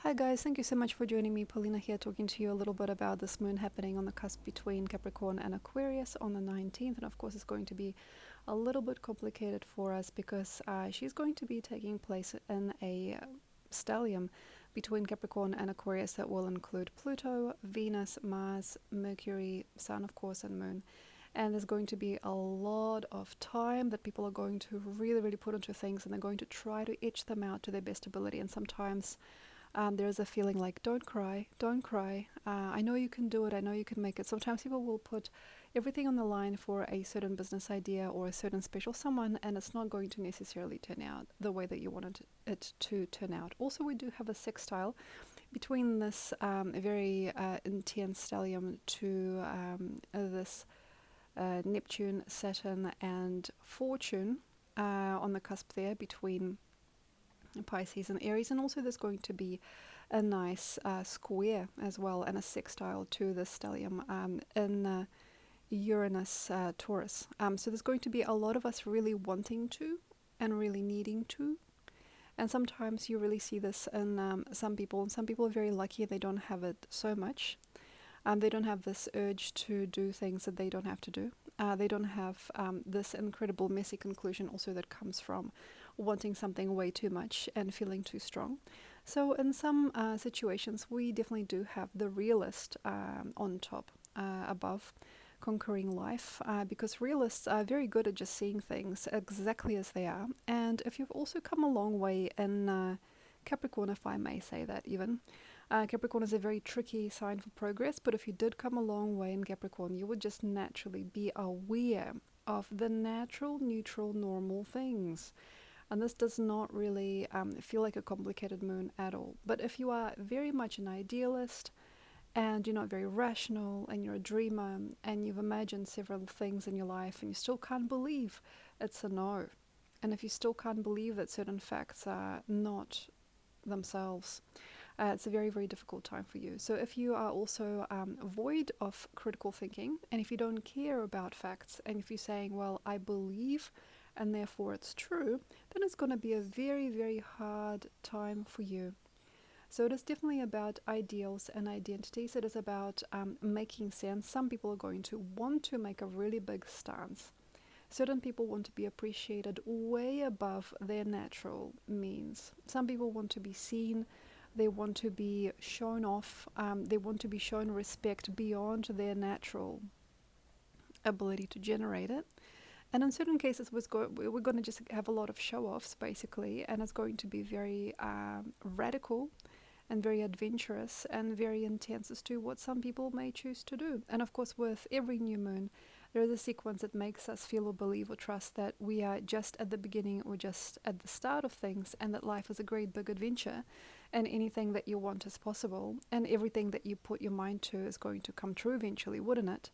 Hi guys, thank you so much for joining me. Polina here, talking to you a little bit about this moon happening on the cusp between Capricorn and Aquarius on the 19th. And of course, it's going to be a little bit complicated for us because she's going to be taking place in a stellium between Capricorn and Aquarius that will include Pluto, Venus, Mars, Mercury, Sun, of course, and Moon. And there's going to be a lot of time that people are going to really put into things, and they're going to try to etch them out to their best ability. And sometimes there's a feeling like, don't cry, don't cry. I know you can do it. I know you can make it. Sometimes people will put everything on the line for a certain business idea or a certain special someone, and it's not going to necessarily turn out the way that you wanted it to turn out. Also, we do have a sextile between this very intense stellium to this Neptune, Saturn, and Fortune on the cusp there between Pisces and Aries. And also there's going to be a nice square as well, and a sextile to the stellium in Uranus, Taurus. So there's going to be a lot of us really wanting to and really needing to. And sometimes you really see this in some people, and some people are very lucky they don't have it so much. They don't have this urge to do things that they don't have to do. They don't have this incredible messy conclusion also that comes from wanting something way too much and feeling too strong. So in some situations, we definitely do have the realist on top, above, conquering life, because realists are very good at just seeing things exactly as they are. And if you've also come a long way in Capricorn, if I may say that even, Capricorn is a very tricky sign for progress, but if you did come a long way in Capricorn, you would just naturally be aware of the natural, neutral, normal things. And this does not really feel like a complicated moon at all. But if you are very much an idealist and you're not very rational and you're a dreamer and you've imagined several things in your life and you still can't believe it's a no, and if you still can't believe that certain facts are not themselves, it's a very difficult time for you. So if you are also void of critical thinking, and if you don't care about facts, and if you're saying, well, I believe and therefore it's true, then it's going to be a very hard time for you. So it is definitely about ideals and identities. It is about making sense. Some people are going to want to make a really big stance. Certain people want to be appreciated way above their natural means. Some people want to be seen. They want to be shown off. They want to be shown respect beyond their natural ability to generate it. And in certain cases, we're going to just have a lot of show-offs, basically, and it's going to be very radical and very adventurous and very intense as to what some people may choose to do. And of course, with every new moon, there is a sequence that makes us feel or believe or trust that we are just at the beginning or just at the start of things, and that life is a great big adventure, and anything that you want is possible, and everything that you put your mind to is going to come true eventually, wouldn't it?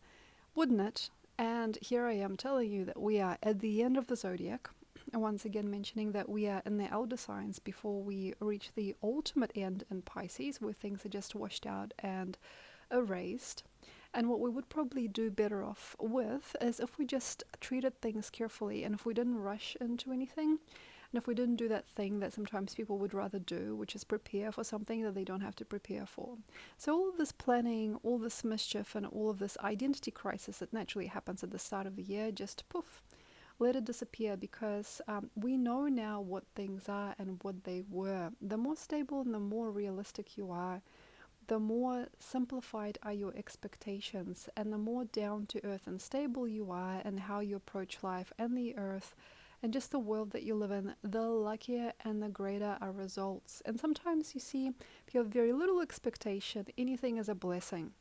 Wouldn't it? And here I am telling you that we are at the end of the zodiac, and once again mentioning that we are in the elder signs before we reach the ultimate end in Pisces, where things are just washed out and erased. And what we would probably do better off with is if we just treated things carefully, and if we didn't rush into anything, and if we didn't do that thing that sometimes people would rather do, which is prepare for something that they don't have to prepare for. So all of this planning, all this mischief, and all of this identity crisis that naturally happens at the start of the year, just poof, let it disappear, because we know now what things are and what they were. The more stable and the more realistic you are, the more simplified are your expectations, and the more down to earth and stable you are and how you approach life and the earth and just the world that you live in, the luckier and the greater are results. And sometimes you see, if you have very little expectation, anything is a blessing.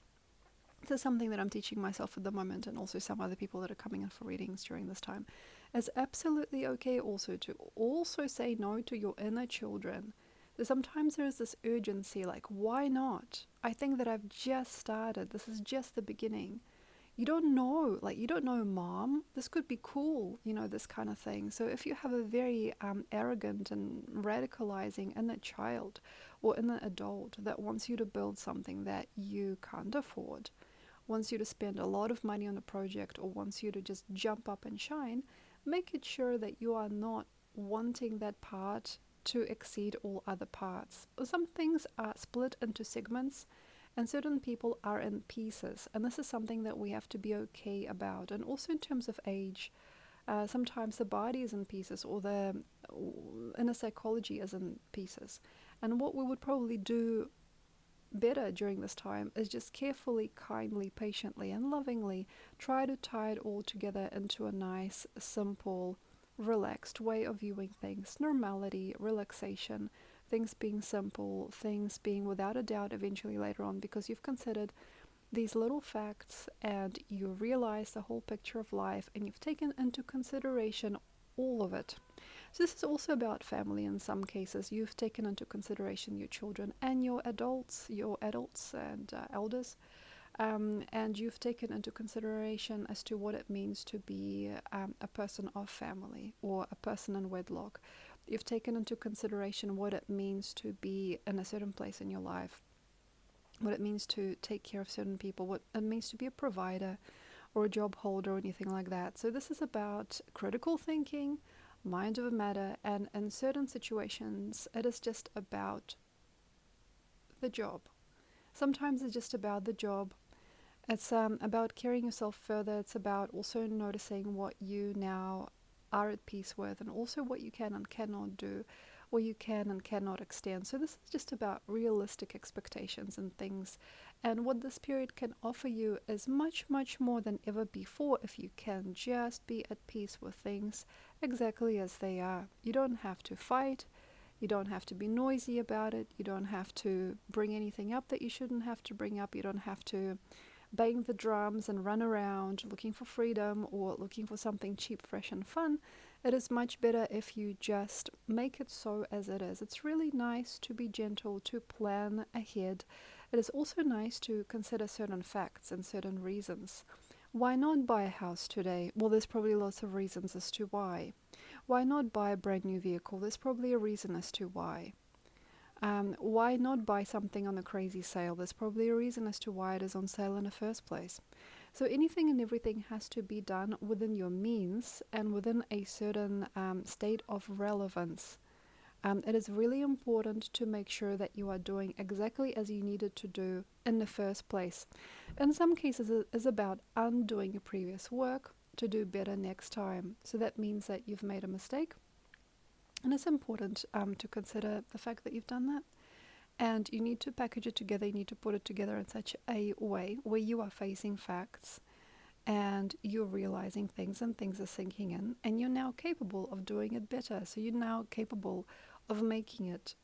This is something that I'm teaching myself at the moment, and also some other people that are coming in for readings during this time. It's absolutely okay also to also say no to your inner children. So sometimes there is this urgency, like, why not? I think that I've just started. This is just the beginning. You don't know, mom, this could be cool, this kind of thing. So if you have a very arrogant and radicalizing inner child or inner adult that wants you to build something that you can't afford, wants you to spend a lot of money on a project, or wants you to just jump up and shine, make it sure that you are not wanting that part to exceed all other parts. Some things are split into segments, and certain people are in pieces, and this is something that we have to be okay about. And also in terms of age, sometimes the body is in pieces, or the inner psychology is in pieces. And what we would probably do better during this time is just carefully, kindly, patiently, and lovingly try to tie it all together into a nice, simple, relaxed way of viewing things. Normality, relaxation, things being simple, things being without a doubt eventually later on, because you've considered these little facts and you realize the whole picture of life and you've taken into consideration all of it. So this is also about family in some cases. You've taken into consideration your children and your adults and elders, and you've taken into consideration as to what it means to be a person of family or a person in wedlock. You've taken into consideration what it means to be in a certain place in your life, what it means to take care of certain people, what it means to be a provider or a job holder or anything like that. So this is about critical thinking, mind over matter, and in certain situations it is just about the job. Sometimes it's just about the job. It's about carrying yourself further. It's about also noticing what you now are at peace with, and also what you can and cannot do, what you can and cannot extend. So this is just about realistic expectations and things. And what this period can offer you is much, much more than ever before if you can just be at peace with things exactly as they are. You don't have to fight. You don't have to be noisy about it. You don't have to bring anything up that you shouldn't have to bring up. You don't have to bang the drums and run around looking for freedom or looking for something cheap, fresh, and fun. It is much better if you just make it so as it is. It's really nice to be gentle, to plan ahead. It is also nice to consider certain facts and certain reasons. Why not buy a house today? Well, there's probably lots of reasons as to why. Why not buy a brand new vehicle? There's probably a reason as to why. Why not buy something on a crazy sale? There's probably a reason as to why it is on sale in the first place. So anything and everything has to be done within your means and within a certain state of relevance. It is really important to make sure that you are doing exactly as you needed to do in the first place. In some cases, it is about undoing your previous work to do better next time. So that means that you've made a mistake. And it's important to consider the fact that you've done that. And you need to package it together. You need to put it together in such a way where you are facing facts and you're realizing things and things are sinking in. And you're now capable of doing it better. So you're now capable of making it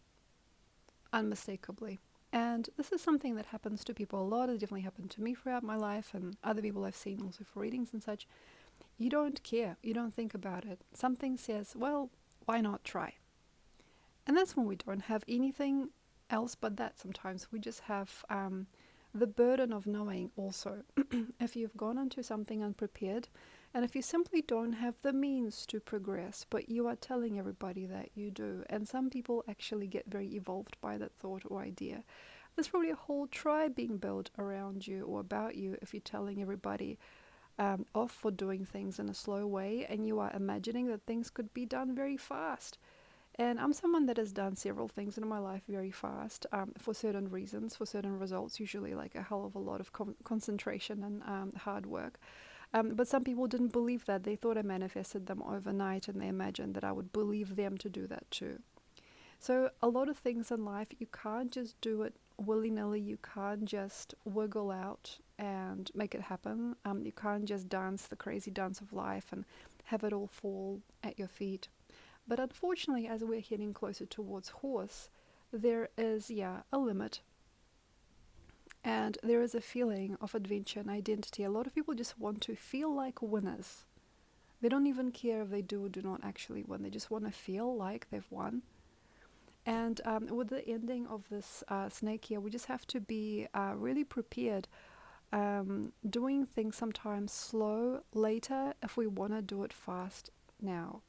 unmistakably. And this is something that happens to people a lot. It definitely happened to me throughout my life and other people I've seen also for readings and such. You don't care. You don't think about it. Something says, well, why not try? And that's when we don't have anything else but that sometimes. We just have the burden of knowing also. If you've gone into something unprepared, and if you simply don't have the means to progress, but you are telling everybody that you do, and some people actually get very evolved by that thought or idea. There's probably a whole tribe being built around you or about you if you're telling everybody off for doing things in a slow way, and you are imagining that things could be done very fast. And I'm someone that has done several things in my life very fast for certain reasons, for certain results, usually like a hell of a lot of concentration and hard work. But some people didn't believe that. They thought I manifested them overnight, and they imagined that I would believe them to do that too. So a lot of things in life, you can't just do it willy-nilly. You can't just wiggle out and make it happen. You can't just dance the crazy dance of life and have it all fall at your feet. But unfortunately, as we're heading closer towards horse, there is, a limit. And there is a feeling of adventure and identity. A lot of people just want to feel like winners. They don't even care if they do or do not actually win. They just want to feel like they've won. And with the ending of this snake here, we just have to be really prepared. Doing things sometimes slow later if we want to do it fast now.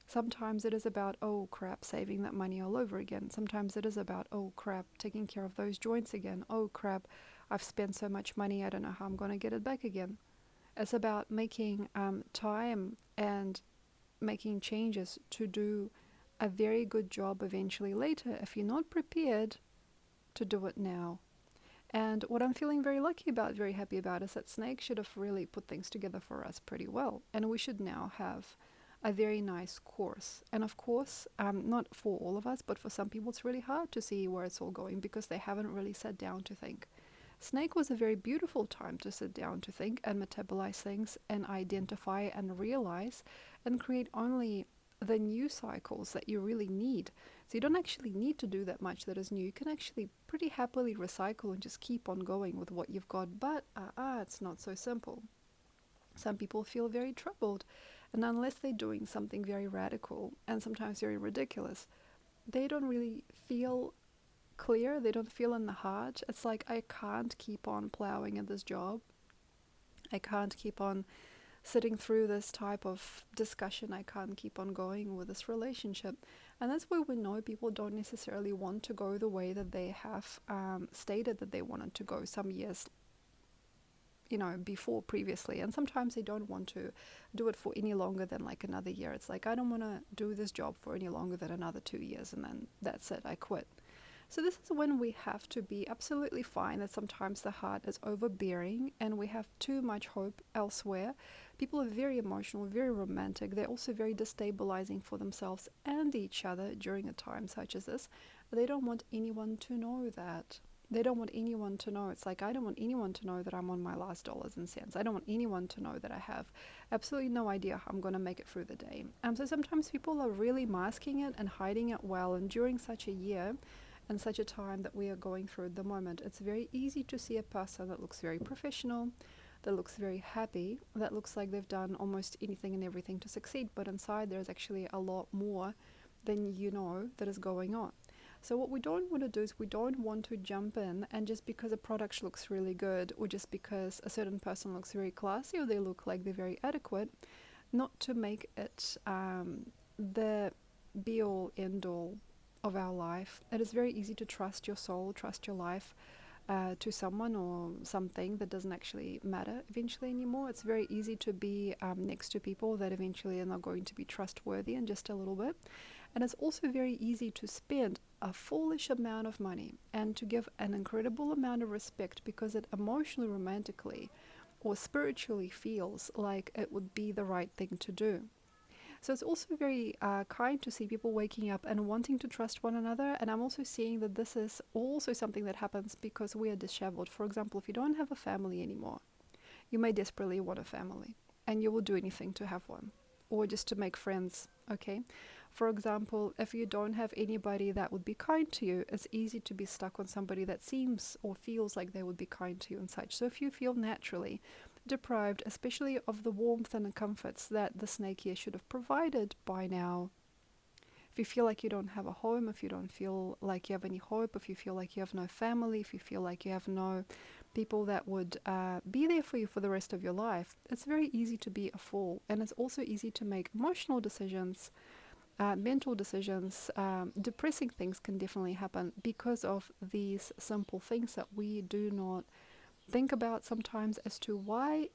Sometimes it is about, oh crap, saving that money all over again. Sometimes it is about, oh crap, taking care of those joints again. Oh crap, I've spent so much money, I don't know how I'm going to get it back again. It's about making time and making changes to do a very good job eventually later if you're not prepared to do it now. And what I'm feeling very lucky about, very happy about, is that Snake should have really put things together for us pretty well. And we should now have a very nice course. And of course, not for all of us, but for some people, it's really hard to see where it's all going because they haven't really sat down to think. Snake was a very beautiful time to sit down to think and metabolize things and identify and realize and create only the new cycles that you really need. So you don't actually need to do that much that is new. You can actually pretty happily recycle and just keep on going with what you've got. But it's not so simple. Some people feel very troubled, and unless they're doing something very radical and sometimes very ridiculous, they don't really feel clear. They don't feel in the heart. It's like, I can't keep on plowing at this job. I can't keep on sitting through this type of discussion. I can't keep on going with this relationship. And that's where we know people don't necessarily want to go the way that they have stated that they wanted to go some years, before previously. And sometimes they don't want to do it for any longer than like another year. It's like, I don't want to do this job for any longer than another 2 years, and then that's it, I quit. So this is when we have to be absolutely fine that sometimes the heart is overbearing and we have too much hope elsewhere. People are very emotional, very romantic. They're also very destabilizing for themselves and each other during a time such as this. They don't want anyone to know that. They don't want anyone to know. It's like, I don't want anyone to know that I'm on my last dollars and cents. I don't want anyone to know that I have absolutely no idea how I'm going to make it through the day. So sometimes people are really masking it and hiding it well. And during such a year, and such a time that we are going through at the moment, it's very easy to see a person that looks very professional, that looks very happy, that looks like they've done almost anything and everything to succeed, but inside there's actually a lot more than that is going on. So what we don't want to do is we don't want to jump in and just because a product looks really good, or just because a certain person looks very classy, or they look like they're very adequate, not to make it the be-all end-all of our life. It is very easy to trust your soul, trust your life to someone or something that doesn't actually matter eventually anymore. It's very easy to be next to people that eventually are not going to be trustworthy in just a little bit. And it's also very easy to spend a foolish amount of money and to give an incredible amount of respect because it emotionally, romantically, or spiritually feels like it would be the right thing to do. So it's also very kind to see people waking up and wanting to trust one another. And I'm also seeing that this is also something that happens because we are disheveled. For example, if you don't have a family anymore, you may desperately want a family and you will do anything to have one or just to make friends, okay? For example, if you don't have anybody that would be kind to you, it's easy to be stuck on somebody that seems or feels like they would be kind to you and such. So if you feel naturally deprived, especially of the warmth and the comforts that the snake here should have provided by now, if you feel like you don't have a home, if you don't feel like you have any hope, if you feel like you have no family, if you feel like you have no people that would be there for you for the rest of your life, it's very easy to be a fool. And it's also easy to make emotional decisions, mental decisions. Depressing things can definitely happen because of these simple things that we do not think about sometimes as to why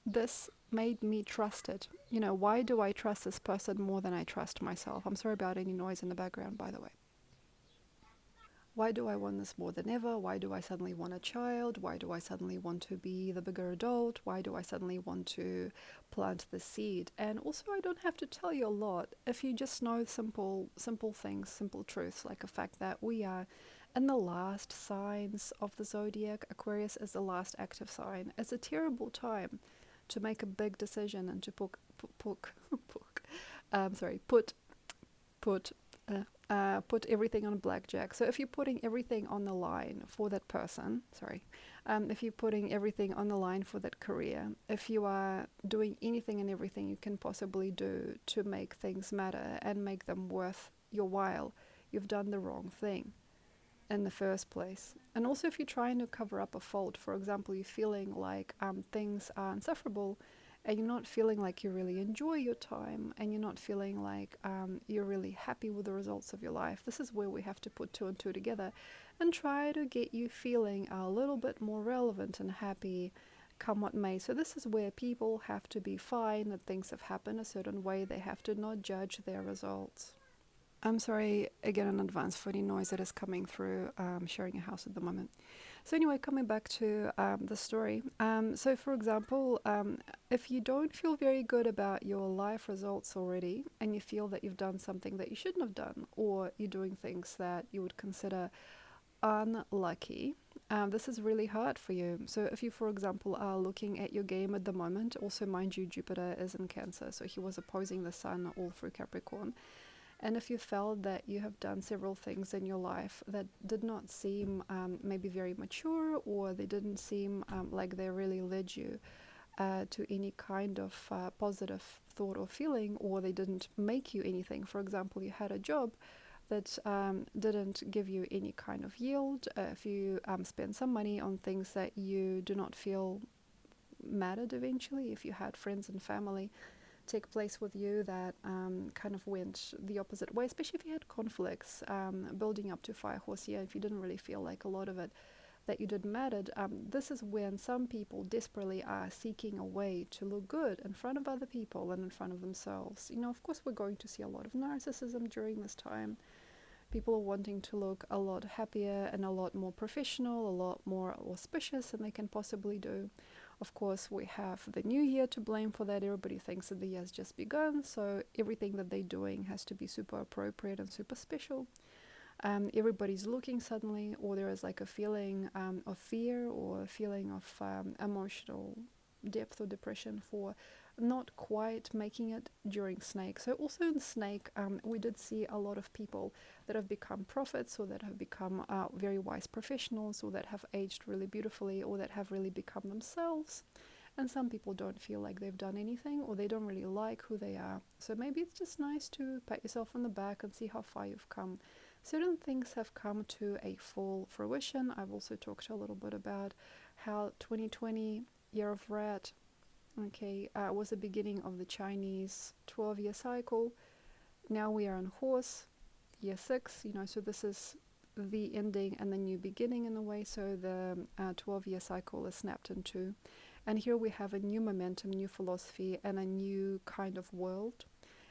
this made me trust it. Why do I trust this person more than I trust myself? I'm sorry about any noise in the background, by the way. Why do I want this more than ever? Why do I suddenly want a child? Why do I suddenly want to be the bigger adult? Why do I suddenly want to plant the seed? And also, I don't have to tell you a lot if you just know simple things, simple truths, like the fact that we are in the last signs of the zodiac. Aquarius is the last active sign. It's a terrible time to make a big decision and to put everything on blackjack. So if you're putting everything on the line for that person, if you're putting everything on the line for that career, if you are doing anything and everything you can possibly do to make things matter and make them worth your while, you've done the wrong thing in the first place. And also if you're trying to cover up a fault, for example, you're feeling like things are insufferable, and you're not feeling like you really enjoy your time, and you're not feeling like you're really happy with the results of your life, this is where we have to put two and two together and try to get you feeling a little bit more relevant and happy come what may. So this is where people have to be fine that things have happened a certain way. They have to not judge their results. I'm sorry again in advance for any noise that is coming through sharing a house at the moment. So anyway, coming back to the story. So for example, if you don't feel very good about your life results already, and you feel that you've done something that you shouldn't have done, or you're doing things that you would consider unlucky, this is really hard for you. So if you, for example, are looking at your game at the moment, also mind you, Jupiter is in Cancer, so he was opposing the Sun all through Capricorn. And if you felt that you have done several things in your life that did not seem maybe very mature, or they didn't seem like they really led you to any kind of positive thought or feeling, or they didn't make you anything. For example, you had a job that didn't give you any kind of yield. If you spend some money on things that you do not feel mattered eventually, if you had friends and family take place with you that kind of went the opposite way, especially if you had conflicts building up to fire horse here, if you didn't really feel like a lot of it that you did mattered, this is when some people desperately are seeking a way to look good in front of other people and in front of themselves. You know, of course, we're going to see a lot of narcissism during this time. People are wanting to look a lot happier and a lot more professional, a lot more auspicious than they can possibly do. Of course, we have the new year to blame for that. Everybody thinks that the year's just begun, so everything that they're doing has to be super appropriate and super special. Everybody's looking suddenly, or there is like a feeling of fear or a feeling of emotional depth or depression for not quite making it during Snake. So also in Snake, we did see a lot of people that have become prophets, or that have become very wise professionals, or that have aged really beautifully, or that have really become themselves. And some people don't feel like they've done anything, or they don't really like who they are. So maybe it's just nice to pat yourself on the back and see how far you've come. Certain things have come to a full fruition. I've also talked a little bit about how 2020, year of rat, okay, was the beginning of the Chinese 12-year cycle. Now we are on horse, year 6, you know, so this is the ending and the new beginning in a way. So the 12-year cycle is snapped in two. And here we have a new momentum, new philosophy, and a new kind of world,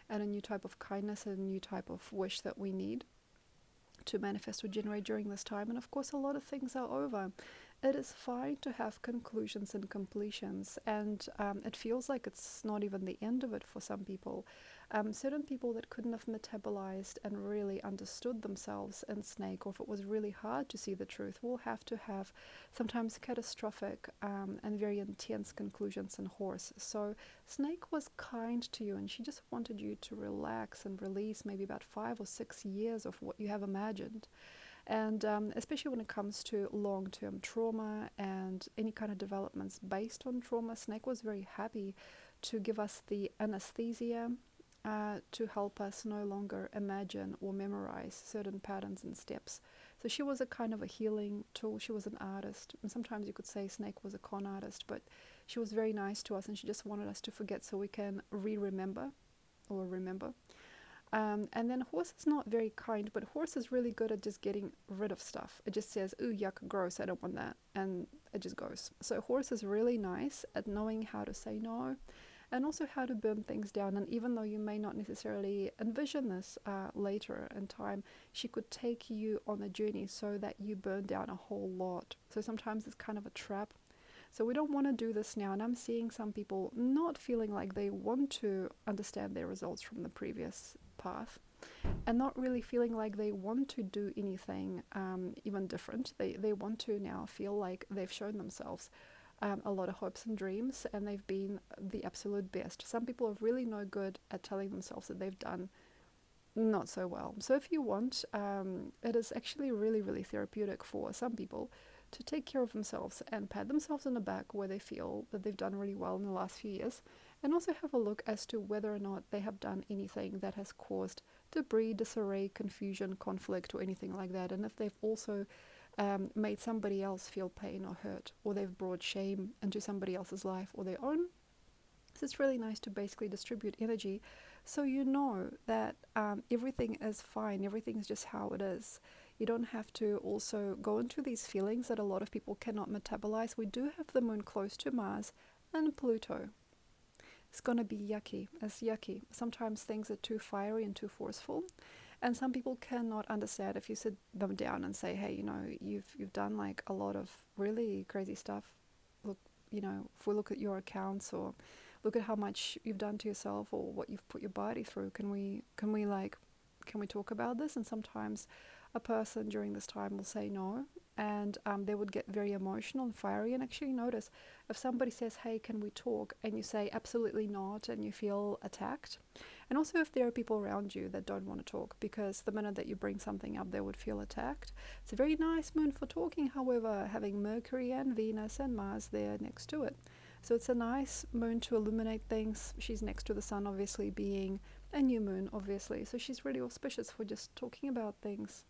and a new type of kindness, and a new type of wish that we need to manifest or generate during this time. And of course, a lot of things are over. It is fine to have conclusions and completions, and it feels like it's not even the end of it for some people. Certain people that couldn't have metabolized and really understood themselves in Snake, or if it was really hard to see the truth, will have to have sometimes catastrophic and very intense conclusions in Horse. So Snake was kind to you, and she just wanted you to relax and release maybe about 5 or 6 years of what you have imagined. And especially when it comes to long-term trauma and any kind of developments based on trauma, Snake was very happy to give us the anesthesia to help us no longer imagine or memorize certain patterns and steps. So she was a kind of a healing tool. She was an artist, and sometimes you could say Snake was a con artist, but she was very nice to us, and she just wanted us to forget so we can remember or remember. And then Horse is not very kind, but Horse is really good at just getting rid of stuff. It just says, ooh, yuck, gross, I don't want that. And it just goes. So Horse is really nice at knowing how to say no, and also how to burn things down. And even though you may not necessarily envision this later in time, she could take you on a journey so that you burn down a whole lot. So sometimes it's kind of a trap. So we don't want to do this now. And I'm seeing some people not feeling like they want to understand their results from the previous path, and not really feeling like they want to do anything even different. They want to now feel like they've shown themselves a lot of hopes and dreams, and they've been the absolute best. Some people are really no good at telling themselves that they've done not so well. So if you want, it is actually really, really therapeutic for some people to take care of themselves and pat themselves on the back where they feel that they've done really well in the last few years, and also have a look as to whether or not they have done anything that has caused debris, disarray, confusion, conflict, or anything like that. And if they've also made somebody else feel pain or hurt, or they've brought shame into somebody else's life or their own. So it's really nice to basically distribute energy so you know that everything is fine, everything is just how it is. You don't have to also go into these feelings that a lot of people cannot metabolize. We do have the moon close to Mars and Pluto. It's going to be yucky. It's yucky. Sometimes things are too fiery and too forceful. And some people cannot understand if you sit them down and say, hey, you've done like a lot of really crazy stuff. Look, if we look at your accounts, or look at how much you've done to yourself, or what you've put your body through, can we talk about this? And sometimes a person during this time will say no, and they would get very emotional and fiery. And actually notice, if somebody says, hey, can we talk, and you say absolutely not, and you feel attacked. And also if there are people around you that don't want to talk, because the minute that you bring something up, they would feel attacked. It's a very nice moon for talking, however, having Mercury and Venus and Mars there next to it. So it's a nice moon to illuminate things. She's next to the sun, obviously, being a new moon, obviously. So she's really auspicious for just talking about things.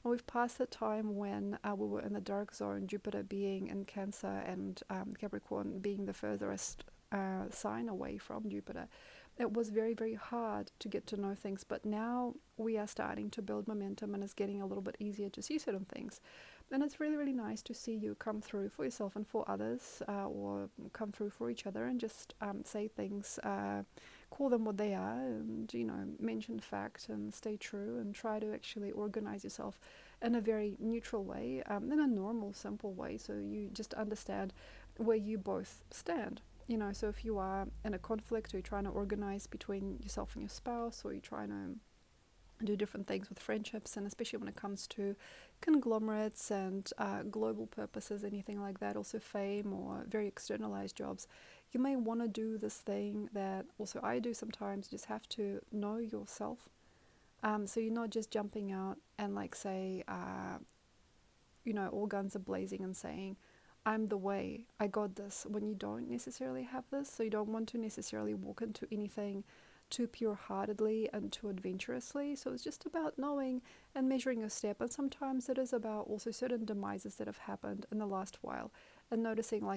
And we've passed the time when we were in the dark zone, Jupiter being in Cancer and Capricorn being the furthest sign away from Jupiter. It was very, very hard to get to know things, but now we are starting to build momentum, and it's getting a little bit easier to see certain things. And it's really, really nice to see you come through for yourself and for others, or come through for each other, and just say things, call them what they are, and mention fact and stay true, and try to actually organize yourself in a very neutral way, in a normal, simple way, so you just understand where you both stand. So if you are in a conflict, or you're trying to organize between yourself and your spouse, or you're trying to do different things with friendships, and especially when it comes to conglomerates and global purposes, anything like that, also fame or very externalized jobs, you may want to do this thing that also I do sometimes. You just have to know yourself. So you're not just jumping out and say, all guns are blazing and saying, I'm the way, I got this, when you don't necessarily have this. So you don't want to necessarily walk into anything too pure-heartedly and too adventurously. So it's just about knowing and measuring your step. And sometimes it is about also certain demises that have happened in the last while, and noticing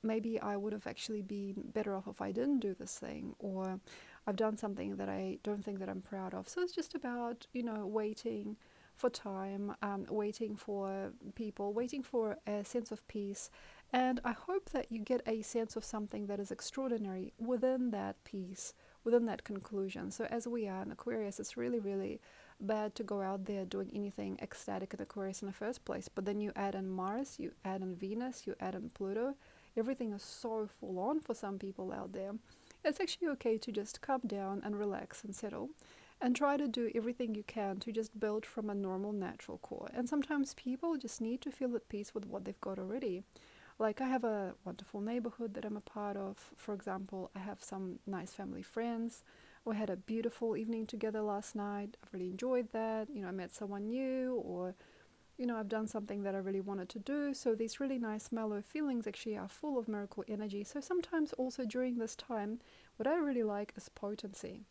maybe I would have actually been better off if I didn't do this thing, or I've done something that I don't think that I'm proud of. So it's just about, waiting for time, waiting for people, waiting for a sense of peace. And I hope that you get a sense of something that is extraordinary within that peace, within that conclusion. So as we are in Aquarius, it's really, really bad to go out there doing anything ecstatic in Aquarius in the first place. But then you add in Mars, you add in Venus, you add in Pluto. Everything is so full on for some people out there. It's actually okay to just calm down and relax and settle, and try to do everything you can to just build from a normal, natural core. And sometimes people just need to feel at peace with what they've got already. Like, I have a wonderful neighborhood that I'm a part of. For example, I have some nice family friends. We had a beautiful evening together last night. I've really enjoyed that. I met someone new, or I've done something that I really wanted to do. So these really nice mellow feelings actually are full of miracle energy. So sometimes also during this time, what I really like is potency.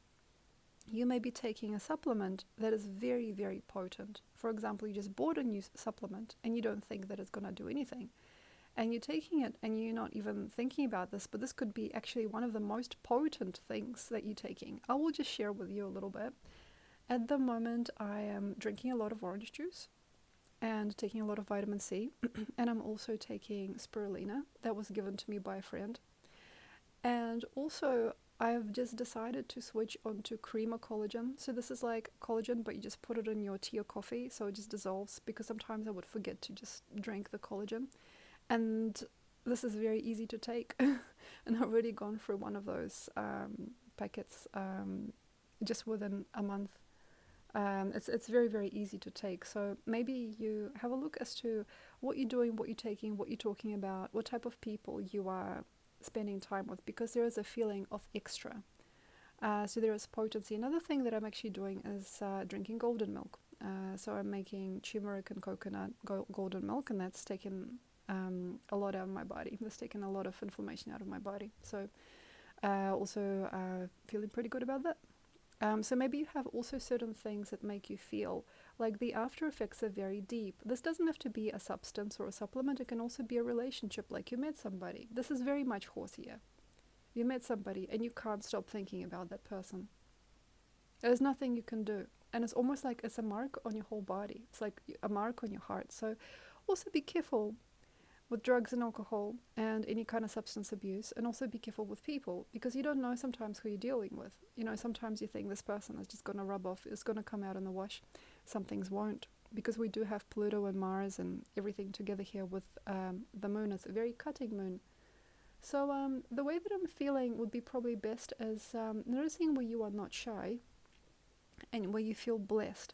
You may be taking a supplement that is very, very potent. For example, you just bought a new supplement and you don't think that it's going to do anything. And you're taking it and you're not even thinking about this, but this could be actually one of the most potent things that you're taking. I will just share with you a little bit. At the moment, I am drinking a lot of orange juice and taking a lot of vitamin C. And I'm also taking spirulina that was given to me by a friend. And also, I've just decided to switch onto creamer collagen. So this is like collagen, but you just put it in your tea or coffee, so it just dissolves, because sometimes I would forget to just drink the collagen. And this is very easy to take. And I've already gone through one of those packets just within a month. It's very, very easy to take. So maybe you have a look as to what you're doing, what you're taking, what you're talking about, what type of people you are spending time with, because there is a feeling of extra. So there is potency. Another thing that I'm actually doing is drinking golden milk. So I'm making turmeric and coconut golden milk, and that's taken a lot out of my body. That's taken a lot of inflammation out of my body. So also feeling pretty good about that. So maybe you have also certain things that make you feel like the after effects are very deep. This doesn't have to be a substance or a supplement. It can also be a relationship, like you met somebody. This is very much horsier. You met somebody and you can't stop thinking about that person. There's nothing you can do. And it's almost like it's a mark on your whole body. It's like a mark on your heart. So also be careful with drugs and alcohol and any kind of substance abuse, and also be careful with people because you don't know sometimes who you're dealing with. Sometimes you think this person is just going to rub off, is going to come out in the wash. Some things won't, because we do have Pluto and Mars and everything together here with the moon. It's a very cutting moon. So the way that I'm feeling would be probably best as noticing where you are not shy and where you feel blessed.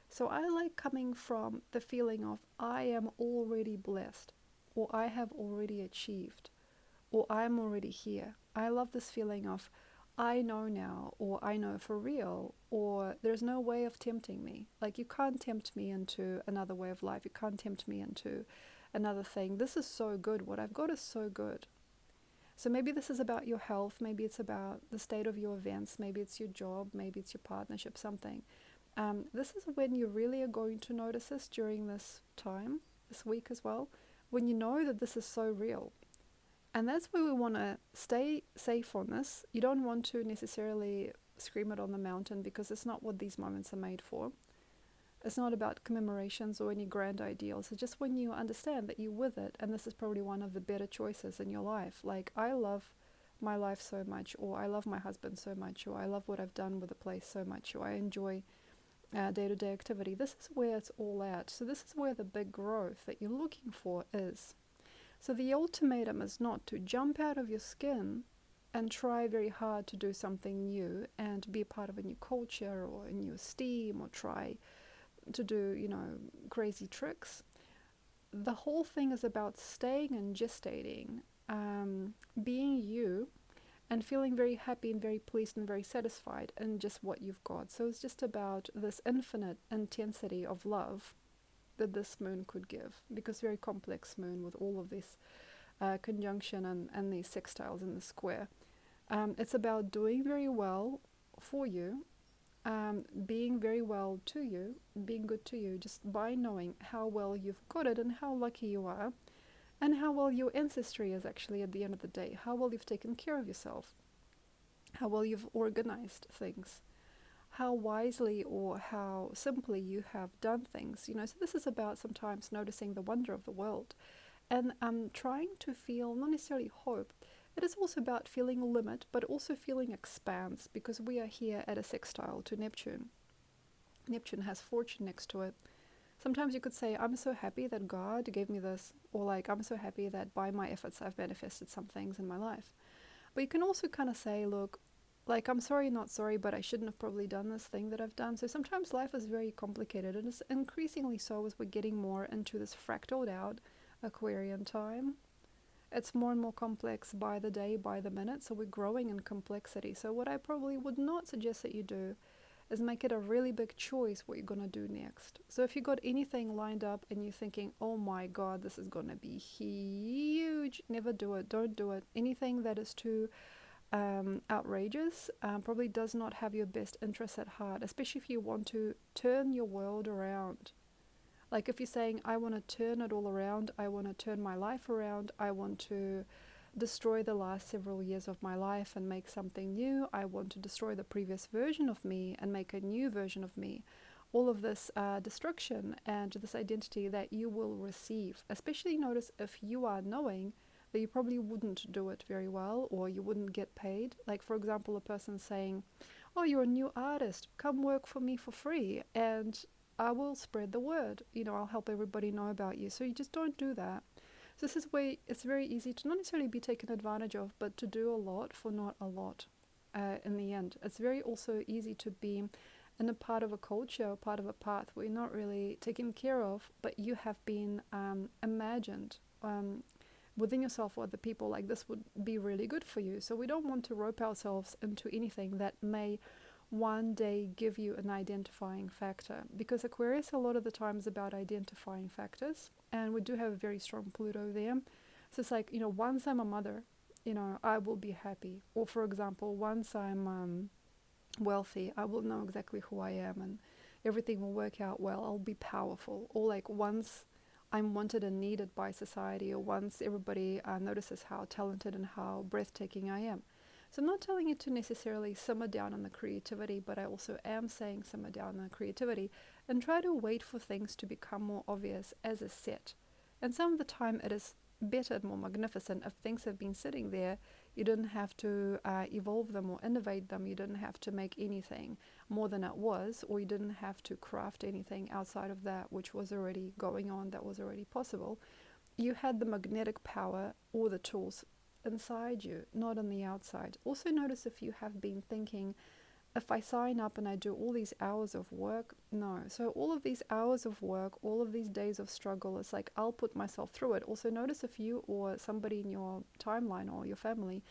So I like coming from the feeling of I am already blessed, or I have already achieved, or I'm already here. I love this feeling of I know now, or I know for real, or there's no way of tempting me. Like, you can't tempt me into another way of life. You can't tempt me into another thing. This is so good. What I've got is so good. So maybe this is about your health, maybe it's about the state of your events, maybe it's your job, maybe it's your partnership, something. This is when you really are going to notice this during this time, this week as well, when you know that this is so real. And that's where we want to stay safe on this. You don't want to necessarily scream it on the mountain, because it's not what these moments are made for. It's not about commemorations or any grand ideals. It's just when you understand that you're with it, and this is probably one of the better choices in your life. Like, I love my life so much, or I love my husband so much, or I love what I've done with the place so much, or I enjoy day-to-day activity. This is where it's all at. So this is where the big growth that you're looking for is. So the ultimatum is not to jump out of your skin and try very hard to do something new and be a part of a new culture or a new esteem, or try to do, crazy tricks. The whole thing is about staying and gestating, being you, and feeling very happy and very pleased and very satisfied in just what you've got. So it's just about this infinite intensity of love that this moon could give, because very complex moon with all of this conjunction and these sextiles in the square. It's about doing very well for you, being very well to you, being good to you, just by knowing how well you've got it and how lucky you are, and how well your ancestry is actually at the end of the day, how well you've taken care of yourself, how well you've organized things, how wisely or how simply you have done things. So this is about sometimes noticing the wonder of the world, and trying to feel, not necessarily hope. It is also about feeling limit, but also feeling expanse, because we are here at a sextile to Neptune. Neptune has fortune next to it. Sometimes you could say, I'm so happy that God gave me this, or like, I'm so happy that by my efforts I've manifested some things in my life. But you can also kind of say, look, like, I'm sorry, not sorry, but I shouldn't have probably done this thing that I've done. So sometimes life is very complicated, and it's increasingly so as we're getting more into this fractaled out Aquarian time. It's more and more complex by the day, by the minute, so we're growing in complexity. So what I probably would not suggest that you do is make it a really big choice what you're going to do next. So if you got anything lined up and you're thinking, oh my God, this is going to be huge, never do it, don't do it. Anything that is too outrageous probably does not have your best interests at heart, especially if you want to turn your world around. Like, if you're saying, I want to turn it all around, I want to turn my life around, I want to destroy the last several years of my life and make something new, I want to destroy the previous version of me and make a new version of me. All of this destruction and this identity that you will receive, especially notice if you are knowing that you probably wouldn't do it very well, or you wouldn't get paid. Like, for example, a person saying, oh, you're a new artist, come work for me for free and I will spread the word, I'll help everybody know about you. So you just don't do that. So this is where it's very easy to not necessarily be taken advantage of, but to do a lot for not a lot in the end. It's very also easy to be in a part of a culture, part of a path where you're not really taken care of, but you have been imagined within yourself or other people, like this would be really good for you. So we don't want to rope ourselves into anything that may one day give you an identifying factor, because Aquarius a lot of the time is about identifying factors, and we do have a very strong Pluto there. So it's like, once I'm a mother, I will be happy. Or for example, once I'm wealthy, I will know exactly who I am and everything will work out well. I'll be powerful. Or like, once I'm wanted and needed by society, or once everybody notices how talented and how breathtaking I am. So I'm not telling you to necessarily simmer down on the creativity, but I also am saying simmer down on the creativity and try to wait for things to become more obvious as a set. And some of the time it is better and more magnificent. If things have been sitting there, you didn't have to evolve them or innovate them. You didn't have to make anything more than it was, or you didn't have to craft anything outside of that which was already going on, that was already possible. You had the magnetic power or the tools inside you, not on the outside. Also, notice if you have been thinking, if I sign up and I do all these hours of work, no. So all of these hours of work, all of these days of struggle, it's like I'll put myself through it. Also notice if you or somebody in your timeline or your family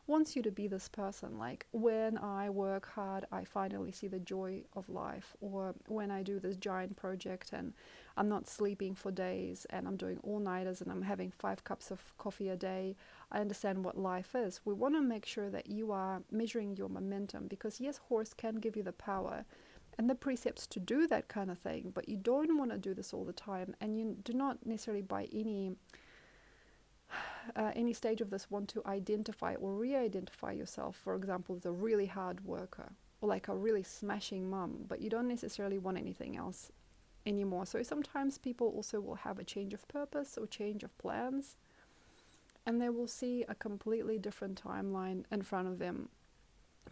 wants you to be this person, like when I work hard I finally see the joy of life, or when I do this giant project and I'm not sleeping for days and I'm doing all-nighters and I'm having 5 cups of coffee a day, I understand what life is. We want to make sure that you are measuring your momentum, because yes, horse can give you the power and the precepts to do that kind of thing, but you don't want to do this all the time, and you do not necessarily by any stage of this want to identify or re-identify yourself, for example, as a really hard worker or like a really smashing mum, but you don't necessarily want anything else anymore. So sometimes people also will have a change of purpose or change of plans, and they will see a completely different timeline in front of them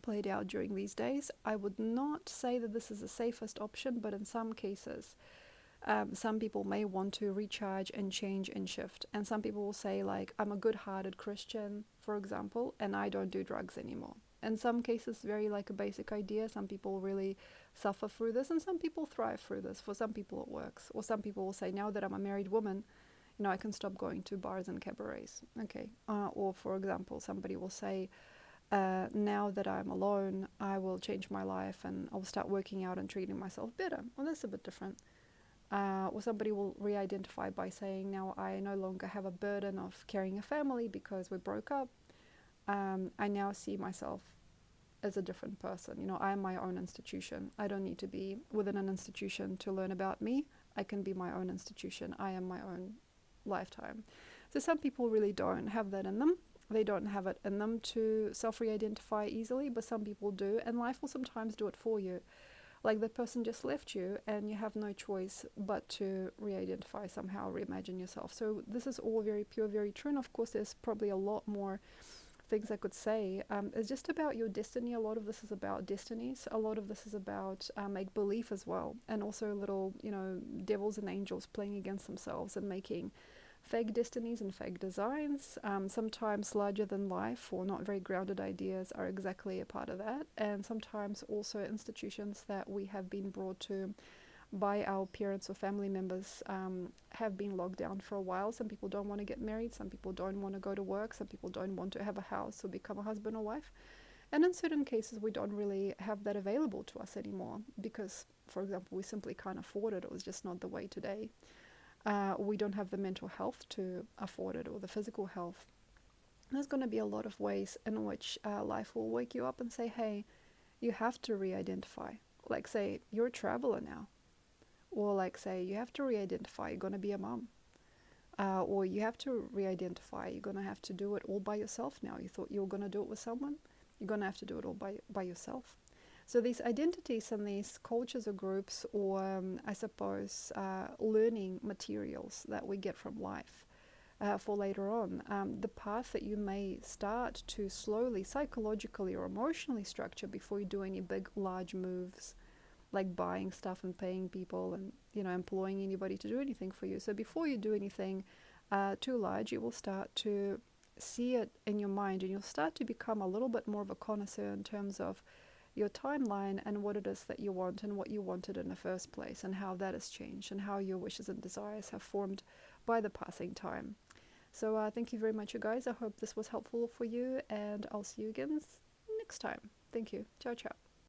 played out during these days. I would not say that this is the safest option, but in some cases, some people may want to recharge and change and shift. And some people will say, like, I'm a good-hearted Christian, for example, and I don't do drugs anymore. In some cases, very like a basic idea. Some people really suffer through this, and some people thrive through this. For some people, it works. Or some people will say, now that I'm a married woman, I can stop going to bars and cabarets. Okay. Or, for example, somebody will say, now that I'm alone, I will change my life and I'll start working out and treating myself better. Well, that's a bit different. Or somebody will re-identify by saying, now I no longer have a burden of carrying a family because we broke up. I now see myself as a different person. I am my own institution. I don't need to be within an institution to learn about me. I can be my own institution. I am my own lifetime. So some people really don't have that in them. They don't have it in them to self-re-identify easily, but some people do, and life will sometimes do it for you. Like the person just left you and you have no choice but to re-identify somehow, reimagine yourself. So this is all very pure, very true, and of course there's probably a lot more things I could say. It's just about your destiny. A lot of this is about destinies. A lot of this is about make-belief as well, and also little, devils and angels playing against themselves and making fake destinies and fake designs. Sometimes larger than life or not very grounded ideas are exactly a part of that, and sometimes also institutions that we have been brought to by our parents or family members have been locked down for a while. Some people don't want to get married, some people don't want to go to work, some people don't want to have a house or become a husband or wife, and in certain cases we don't really have that available to us anymore because, for example, we simply can't afford it. It was just not the way today. We don't have the mental health to afford it, or the physical health. There's going to be a lot of ways in which life will wake you up and say, hey, you have to re-identify. Like, say, you're a traveler now. Or like, say, you have to re-identify, you're going to be a mom. Or you have to re-identify, you're going to have to do it all by yourself now. You thought you were going to do it with someone, you're going to have to do it all by yourself. So these identities and these cultures or groups, or I suppose learning materials that we get from life for later on, the path that you may start to slowly psychologically or emotionally structure before you do any big large moves, like buying stuff and paying people and employing anybody to do anything for you. So before you do anything too large, you will start to see it in your mind, and you'll start to become a little bit more of a connoisseur in terms of your timeline and what it is that you want and what you wanted in the first place, and how that has changed and how your wishes and desires have formed by the passing time. So thank you very much, you guys. I hope this was helpful for you, and I'll see you again next time. Thank you. Ciao, ciao.